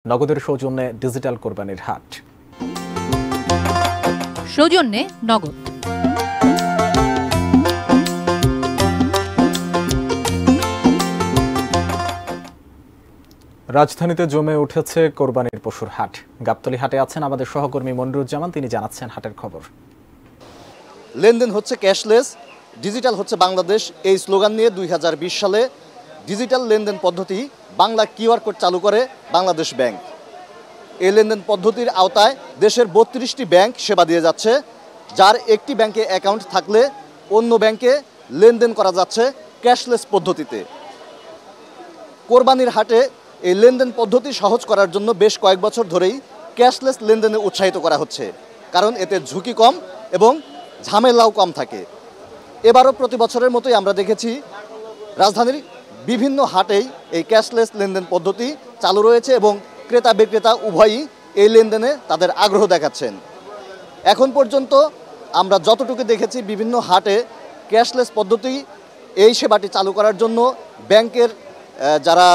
নগদের সৌজন্যে ডিজিটাল কোরবানির হাট। সৌজন্যে নগদ। রাজধানীতে জমে উঠেছে কোরবানির পশুর হাট। গাবতলী হাটে আছেন আমাদের সহকর্মী মনিরুজ্জামান, তিনি জানাচ্ছেন হাটের খবর। লেনদেন হচ্ছে ক্যাশলেস, ডিজিটাল হচ্ছে বাংলাদেশ, এই স্লোগান নিয়ে 2020 সালে ডিজিটাল লেনদেন পদ্ধতি বাংলা কিউআর কোড চালু করে বাংলাদেশ ব্যাংক। এই লেনদেন পদ্ধতির আওতায় দেশের 32টি ব্যাংক সেবা দিয়ে যাচ্ছে, যার একটি ব্যাংকে অ্যাকাউন্ট থাকলে অন্য ব্যাংকে লেনদেন করা যাচ্ছে ক্যাশলেস পদ্ধতিতে। কোরবানির হাটে এই লেনদেন পদ্ধতি সহজ করার জন্য বেশ কয়েক বছর ধরেই ক্যাশলেস লেনদেনে উৎসাহিত করা হচ্ছে, কারণ এতে ঝুঁকি কম এবং ঝামেলাও কম থাকে। এবারও প্রতি বছরের মতোই আমরা দেখেছি রাজধানীর বিভিন্ন হাটেই এই ক্যাশলেস লেনদেন পদ্ধতি চালু রয়েছে এবং ক্রেতা বিক্রেতা উভয়ই এই লেনদেনে তাদের আগ্রহ দেখাচ্ছেন। এখন পর্যন্ত আমরা যতটুকু দেখেছি বিভিন্ন হাটে ক্যাশলেস পদ্ধতি এই সেবাটি চালু করার জন্য ব্যাংকের যারা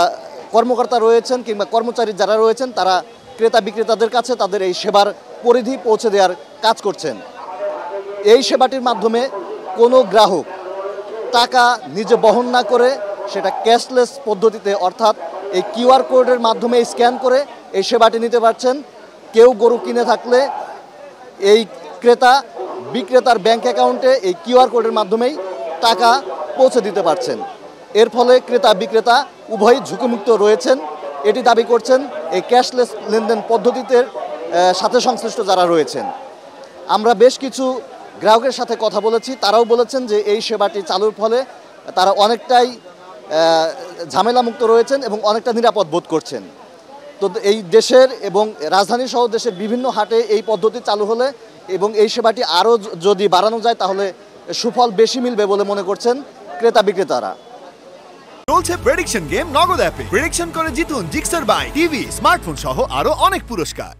কর্মকর্তা রয়েছেন কিংবা কর্মচারী যারা রয়েছেন তারা ক্রেতা বিক্রেতাদের কাছে তাদের এই সেবার পরিধি পৌঁছে দেওয়ার কাজ করছেন। এই সেবাটির মাধ্যমে কোনো গ্রাহক টাকা নিজে বহন না করে সেটা ক্যাশলেস পদ্ধতিতে অর্থাৎ এই কিউআর কোডের মাধ্যমে স্ক্যান করে এই সেবাটি নিতে পারছেন। কেউ গরু কিনে থাকলে এই ক্রেতা বিক্রেতার ব্যাংক অ্যাকাউন্টে এই কিউআর কোডের মাধ্যমেই টাকা পৌঁছে দিতে পারছেন। এর ফলে ক্রেতা বিক্রেতা উভয়ই ঝুঁকিমুক্ত রয়েছেন, এটি দাবি করছেন এই ক্যাশলেস লেনদেন পদ্ধতিতে সাথে সংশ্লিষ্ট যারা রয়েছেন। আমরা বেশ কিছু গ্রাহকের সাথে কথা বলেছি, তারাও বলেছেন যে এই সেবাটি চালুর ফলে তারা অনেকটাই ঝামেলামুক্ত রয়েছেন এবং অনেকটা নিরাপদ বোধ করছেন। তো এই দেশের এবং রাজধানী সহ দেশের বিভিন্ন হাটে এই পদ্ধতি চালু হলে এবং এই সেবাটি আরও যদি বাড়ানো যায় তাহলে সুফল বেশি মিলবে বলে মনে করছেন ক্রেতা বিক্রেতারা। চলছে প্রেডিকশন গেম নগদ অ্যাপে। প্রেডিকশন করে জিতুন জিক্সার বাইক, টিভি, স্মার্টফোন সহ আরো অনেক পুরস্কার।